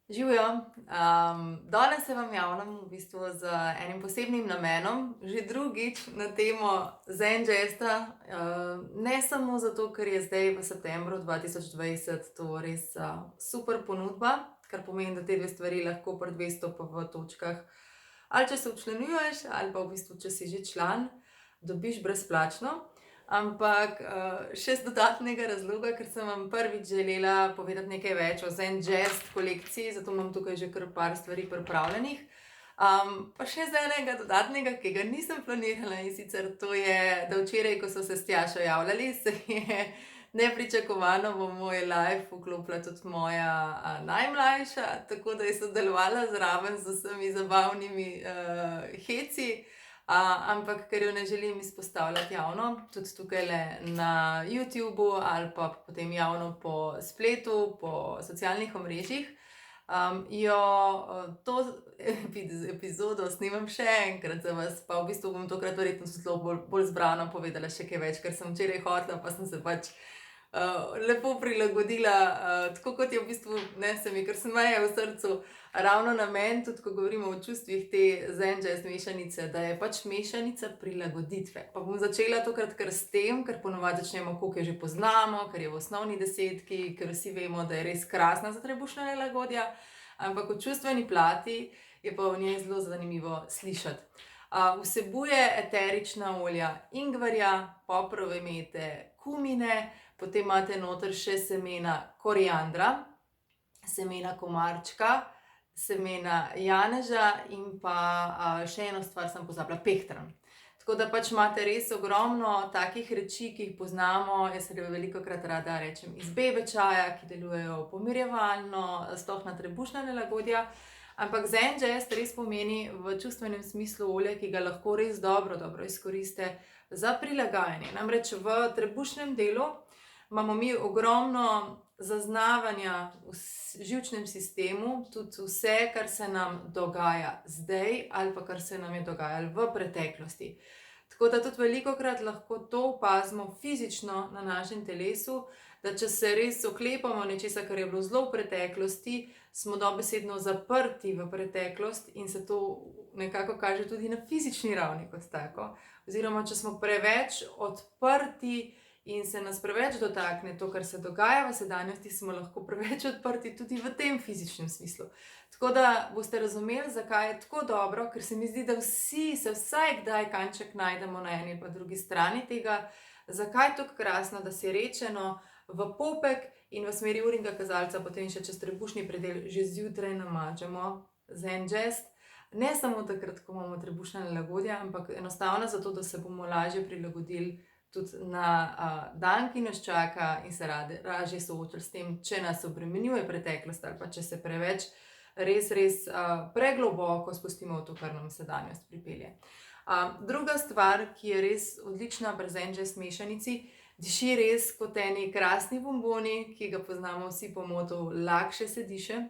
Živijo. Danes se vam javljam v bistvu z enim posebnim namenom, že drugič na temo Zen Jazza. Ne samo zato, ker je zdaj v septembru 2020 to res super ponudba, kar pomeni, da te dve stvari lahko pri 200 pa v točkah, ali če se včlanjuješ, ali pa v bistvu, če si že član, dobiš brezplačno. Ampak še z dodatnega razloga, ker sem vam prvič želela povedati nekaj več o Zen Jazz kolekciji, zato imam tukaj že kar par stvari pripravljenih. Pa še z enega dodatnega, ki ga nisem planirala, in sicer to je, da včeraj, ko so se s Tjašo javljali, se je nepričakovano v moj live vklopila tudi moja najmlajša, tako da je sodelovala zraven z vsemi zabavnimi heci. Ampak ker jo ne želim izpostavljati javno, tudi tukaj na YouTubu ali pa potem javno po spletu, po socialnih omrežjih, jo to epizodo snimam še enkrat za vas, pa v bistvu bom tokrat verjetno zelo bolj zbrano povedala še kaj več, ker sem včeraj hotela, pa sem se pač lepo prilagodila, tako kot je v bistvu, se mi kar smeje v srcu, ravno namen, tudi ko govorimo o čustvih te Zen Jazz mešanice, da je pač mešanica prilagoditve. Pa bom začela tokrat kar s tem, ker ponovadi začnemo, koliko je že poznamo, ker je v osnovni desetki, ker vsi vemo, da je res krasna za trebušna nelagodja, ampak o čustveni plati je pa v njej zelo zanimivo slišati. Vsebuje eterična olja ingverja, poprove mete, kumine, potem imate noter še semena koriandra, semena komarčka, semena janeža in pa še eno stvar sem pozabila, pehtran. Tako da pač imate res ogromno takih reči, ki jih poznamo, jaz velikokrat rada rečem iz bebe čaja, ki delujejo pomirjevalno, sploh na trebušna nelagodja. Ampak Zen Jazz res pomeni v čustvenem smislu olje, ki ga lahko res dobro izkoriste za prilagajanje. Namreč v trebušnem delu imamo mi ogromno zaznavanja v živčnem sistemu, tudi vse, kar se nam dogaja zdaj ali pa kar se nam je dogajalo v preteklosti. Tako da tudi velikokrat lahko to opazimo fizično na našem telesu, da če se res oklepamo nečesa, kar je bilo zelo v preteklosti, smo dobesedno zaprti v preteklost in se to nekako kaže tudi na fizični ravni kot tako. Oziroma, če smo preveč odprti in se nas preveč dotakne to, kar se dogaja v sedanjosti, smo lahko preveč odprti tudi v tem fizičnem smislu. Tako da boste razumeli, zakaj je tako dobro, ker se mi zdi, da vsi se vsaj kdaj kanček najdemo na eni pa drugi strani tega, zakaj je tako krasno, da si rečeno v popek in v smeri urnega kazalca potem še čez trebušni predel že zjutraj namažemo Zen Jazz. Ne samo takrat, ko imamo trebušna nelagodja, ampak enostavno zato, da se bomo lažje prilagodili tudi na dan, ki nas čaka, in se lažje soočili s tem, če nas obremenjuje preteklost ali pa če se preveč res pregloboko spustimo v to, kar nam sedanjost pripelje. Druga stvar, ki je res odlična pri Zen Jazz mešanici, diši res kot eni krasni bomboni, ki ga poznamo vsi po motu Lakše se diše.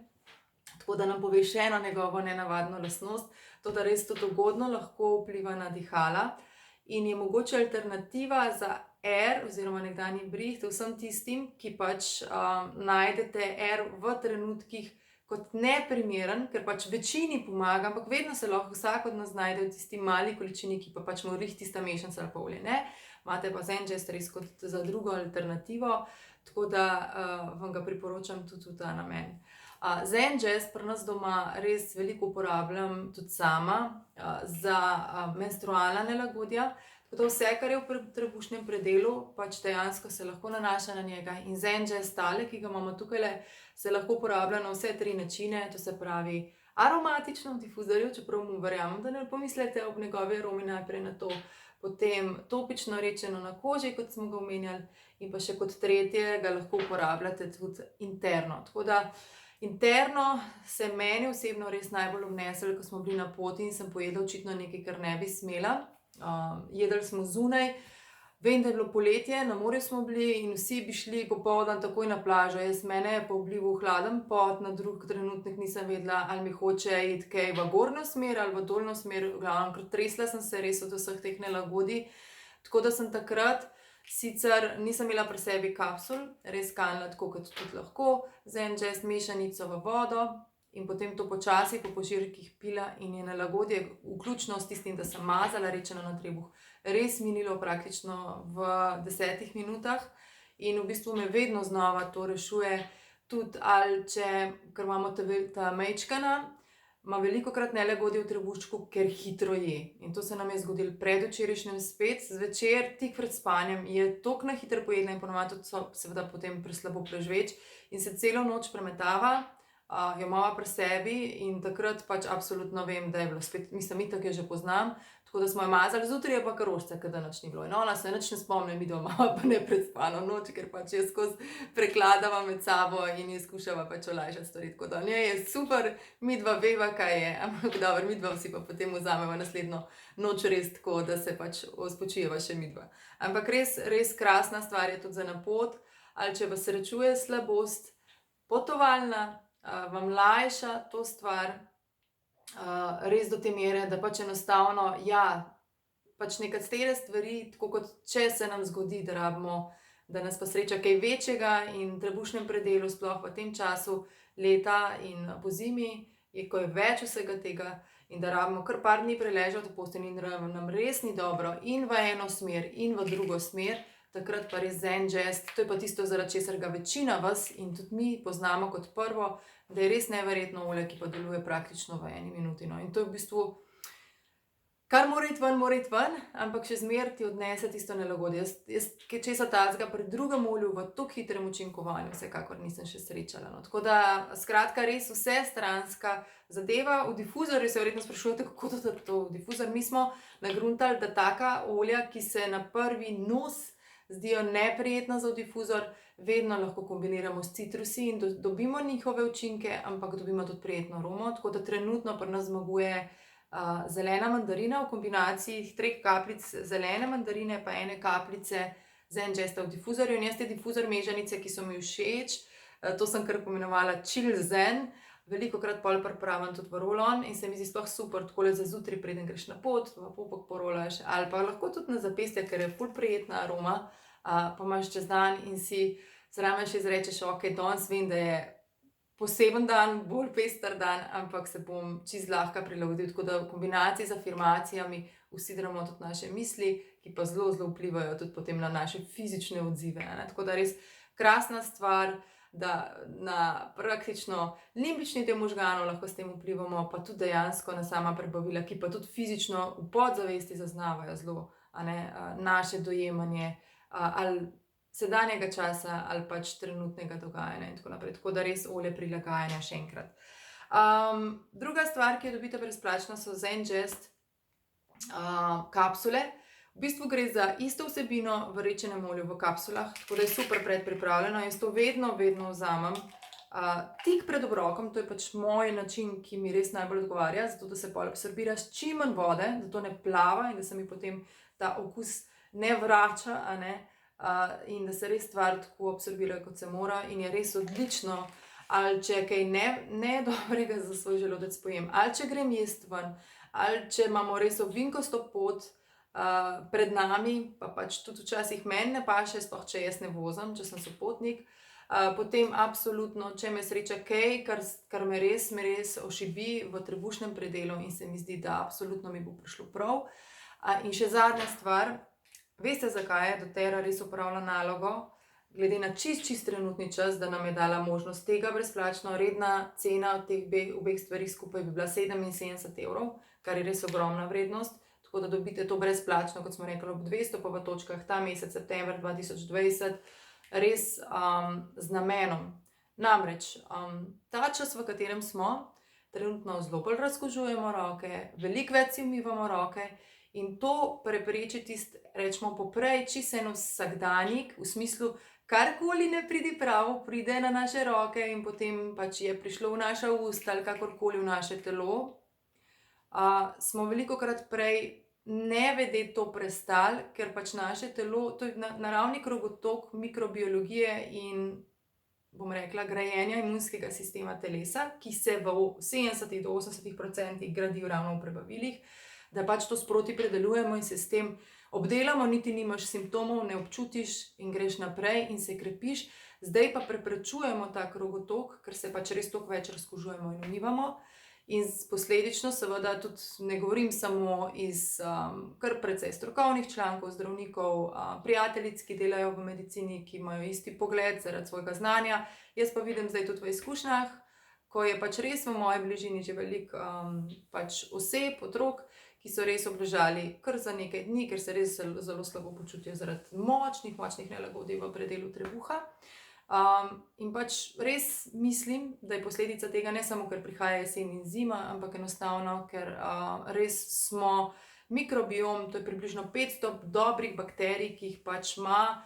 Tako da nam pove še eno njegovo nenavadno lastnost, to, da res tudi ugodno lahko vpliva na dihala in je mogoče alternativa za oziroma nekdanji briht vsem tistim, ki pač najdete v trenutkih kot neprimeren, ker pač večini pomaga, ampak vedno se lahko vsak od nas najde v tisti mali količini, ki pa pač mu rih tista mešanca ali pa olje, ne. Imate pa Zen Jazz res kot za drugo alternativo, tako da vam ga priporočam tudi v ta namen. Zen Jazz pri nas doma res veliko uporabljam tudi sama za menstrualna nelagodja, tako da vse, kar je v trebušnem predelu, pač dejansko se lahko nanaša na njega. In Zen Jazz tale, ki ga imamo tukajle, se lahko uporablja na vse 3 načine, to se pravi aromatično v difuzorju, čeprav mu verjamem, da ne pomislite ob njegovi aromi najprej na to, potem topično rečeno na koži, kot smo ga omenjali, in pa še kot tretje ga lahko uporabljate tudi interno. Tako da interno se meni osebno res najbolj obneslo, ko smo bili na poti in sem pojedla očitno nekaj, kar ne bi smela. Jedli smo zunaj, vem, da je bilo poletje, na morju smo bili in vsi bi šli popoldan takoj na plažo. Mene je pa oblival hladen pot, na drug trenutek nisem vedela, ali mi hoče iti kaj v gornjo smer ali v dolnjo smer, v glavnem, ker tresla sem se res od vseh teh nelagodij. Tako da sem takrat Sicer nisem imela pri sebi kapsul, res kanila tako, kot tudi lahko, Zen-Jest mešanico v vodo in potem to počasi po požirkih pila in je nelagodje, vključno s tistim, da sem mazala rečeno na trebuh, res minilo praktično v 10 minutah in v bistvu me vedno znova to rešuje, tudi ali ker imamo ta majčkana, ima velikokrat nelagodje v trebuščku, ker hitro je. In to se nam je zgodilo predvčerajšnjem spet, zvečer, tik pred spanjem, je toliko na hitro pojedla in ponovadi tudi seveda potem preslabo prežveč in se celo noč premetava, jo imava pri sebi in takrat pač absolutno vem, da je bilo spet, mislim, itak jo že poznam, tako da smo jo mazali, zjutraj je pa kar rožica, ke da nič ni bilo. In ona se nič ne spomni, midva imava pa neprespano noč, ker pač jo skozi prekladava med sabo in ji skušava pač olajšati stvari. Tako da njej je super, midva veva, kaj je, ampak dobro, midva si pa potem vzameva naslednjo noč res tako, da se pač spočijeva še midva. Ampak res, res krasna stvar je tudi za na pot, ali če vas srečuje slabost, potovalna, vam lajša to stvar, res do te mere, da pač enostavno, ja, pač nekatere stvari, tako kot če se nam zgodi, da rabimo, da nas pa sreča kaj večjega in v trebušnem predelu, sploh v tem času leta in pozimi, ko je več vsega tega in da rabimo kar par dni preležati v postelji in nam res ni dobro in v eno smer in v drugo smer, takrat pa res Zen-Jest, to je pa tisto, zaradi česar ga večina vas in tudi mi poznamo kot prvo, da je res neverjetno olje, ki pa deluje praktično v 1 minuti, no. In to je v bistvu, kar mora iti ven, ampak še zmeraj ti odnese tisto nelagodje. Jaz kaj česa takega pri drugem olju v tako hitrem učinkovanju vsekakor nisem še srečala, no. Tako da, skratka, res vsestranska zadeva. V difuzorju se verjetno sprašujete, kako to difuzor. Mi smo nagruntali, da taka olja, ki se na prvi nos zdijo neprijetna za v difuzor, vedno lahko kombiniramo s citrusi in dobimo njihove učinke, ampak dobimo tudi prijetno aromo, tako da trenutno pri nas zmaguje zelena mandarina v kombinaciji 3 kapljic zelene mandarine pa 1 kapljice Zen-Jesta v difuzorju. In jaz te difuzor mešanice, ki so mi všeč, to sem kar poimenovala chill zen, velikokrat pol pripravim tudi v roll-on in se mi zdi sploh super, takole za zjutraj, preden greš na pot, v popek porolaš, ali pa lahko tudi na zapestje, ker je ful prijetna aroma, pa imaš čez dan in si zraven še izrečeš, okej, danes vem, da je poseben dan, bolj pester dan, ampak se bom čisto zlahka prilagodil, tako da v kombinaciji z afirmacijami usidramo tudi naše misli, ki pa zelo, zelo vplivajo tudi potem na naše fizične odzive, ne. Tako da res krasna stvar, da na praktično limbični del možganov lahko s tem vplivamo, pa tudi dejansko na sama prebavila, ki pa tudi fizično v podzavesti zaznavajo zelo, naše dojemanje, ali sedanjega časa ali pač trenutnega dogajanja in tako naprej. Tako da res olje prilagajanja še enkrat. Druga stvar, ki jo dobite brezplačno, so Zen-Jest kapsule. V bistvu gre za isto vsebino v rečenem olju v kapsulah, tako da je super predpripravljeno. Jaz to vedno vzamem tik pred obrokom, to je pač moj način, ki mi res najbolj odgovarja, zato da se pol absorbira s čim manj vode, da to ne plava in da se mi potem ta okus ne vrača, in da se res stvar tako absorbira, kot se mora, in je res odlično, ali če kaj ne dobrega za svoj želodec pojem, ali če grem jest ven, ali če imamo res ovinkosto pot pred nami, pa pač tudi včasih meni ne paše, sploh če jaz ne vozim, če sem sopotnik, potem absolutno, če me sreča kaj, kar me res ošibi v trebušnem predelu in se mi zdi, da absolutno mi bo prišlo prav. In še zadnja stvar, veste, zakaj je doTERRA res opravila nalogo, glede na čist trenutni čas, da nam je dala možnost tega brezplačno. Redna cena od teh obeh stvari skupaj bi bila 77 €, kar je res ogromna vrednost, tako da dobite to brezplačno, kot smo rekli, ob 200 pa v točkah ta mesec, september 2020, res z namenom. Namreč, ta čas, v katerem smo, trenutno zelo bolj razkužujemo roke, veliko več si umivamo roke in to prepreči tisti, recimo poprej, čisto en vsakdanjik, v smislu, karkoli ne pride na naše roke in potem pač je prišlo v naša usta ali kakorkoli v naše telo, smo velikokrat prej nevede to prestali, ker pač naše telo, to je naravni krogotok mikrobiologije in, bom rekla, grajenja imunskega sistema telesa, ki se v 70 do 80% gradi ravno v prebavilih, da pač to sproti predelujemo in se s tem obdelamo, niti nimaš simptomov, ne občutiš in greš naprej in se krepiš. Zdaj pa preprečujemo ta krogotok, ker se pač res toliko več razkužujemo in umivamo. In posledično seveda tudi ne govorim samo iz kar precej strokovnih člankov, zdravnikov, prijateljic, ki delajo v medicini, ki imajo isti pogled zaradi svojega znanja. Jaz pa vidim zdaj tudi v izkušnjah, ko je pač res v moji bližini že veliko pač oseb, otrok, ki so res obležali kar za nekaj dni, ker se res zelo slabo počutijo zaradi močnih nelagodij v predelu trebuha. In pač res mislim, da je posledica tega ne samo, ker prihaja jesen in zima, ampak enostavno, ker res smo mikrobiom, to je približno 500 dobrih bakterij, ki jih pač ima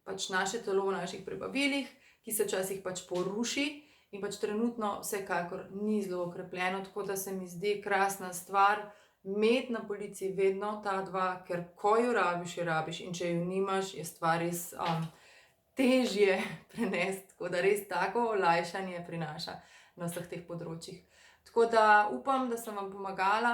pač naše telo v naših prebavilih, ki se včasih pač poruši in pač trenutno vsekakor ni zelo okrepljeno, tako da se mi zdi krasna stvar imeti na polici vedno ta dva, ker ko jo rabiš in če jo nimaš, je stvar res težje prenesti, tako da res tako olajšanje prinaša na vseh teh področjih. Tako da upam, da sem vam pomagala.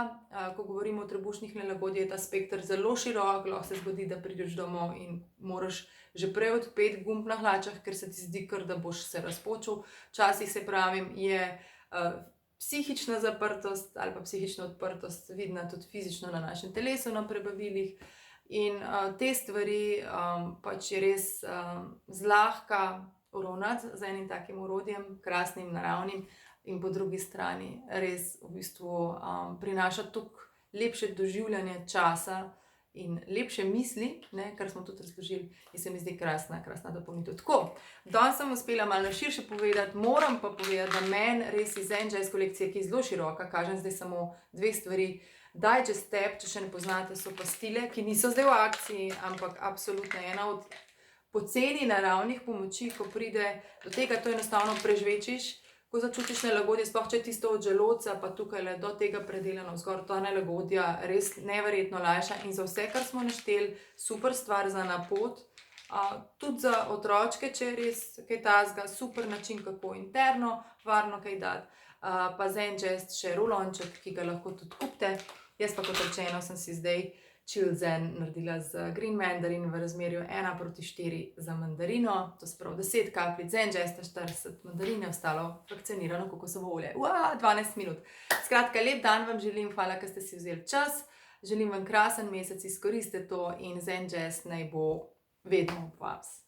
Ko govorimo o trebušnih nelagodjih, je ta spekter zelo širok, lahko se zgodi, da prideš domov in moraš že prej odpeti gumb na hlačah, ker se ti zdi kar, da boš se razpočil. Včasih se pravim, je psihična zaprtost ali pa psihična odprtost vidna tudi fizično na našem telesu, na prebavilih. In te stvari pač je res zlahka uravnati z enim takim orodjem, krasnim, naravnim, in po drugi strani res v bistvu prinaša toliko lepše doživljanje časa in lepše misli, ne, kar smo tudi razložili, in se mi zdi krasna dopolnitev. Tako, danes sem uspela malo širše povedati, moram pa povedati, da meni res iz Zen Jazz kolekcije, ki je zelo široka, kažem zdaj samo dve stvari. Digest Step, če še ne poznate, so pastile, ki niso zdaj v akciji, ampak absolutno ena od poceni naravnih pomoči, ko pride do tega, to enostavno prežvečiš, ko začutiš nelagodje, sploh če je tisto od želodca, pa tukaj do tega predela navzgor, ta nelagodja res neverjetno lajša in za vse, kar smo našteli, super stvar za na pot. Tudi za otročke, če je res kaj takega, super način, kako interno varno kaj dati. Pa Zen Jazz še rulonček, ki ga lahko tudi kupite. Jaz pa, kot rečeno, sem si zdaj Chill Zen naredila z Green Mandarin v razmerju 1:4 za mandarino, to se pravi 10 kapljic Zen Jazz, 40 mandarine, ostalo frakcionirano kokosovo olje. 12 minut. Skratka, lep dan vam želim, hvala, ker ste si vzeli čas. Želim vam krasen mesec, izkoristite to in Zen Jazz naj bo vedno ob vas.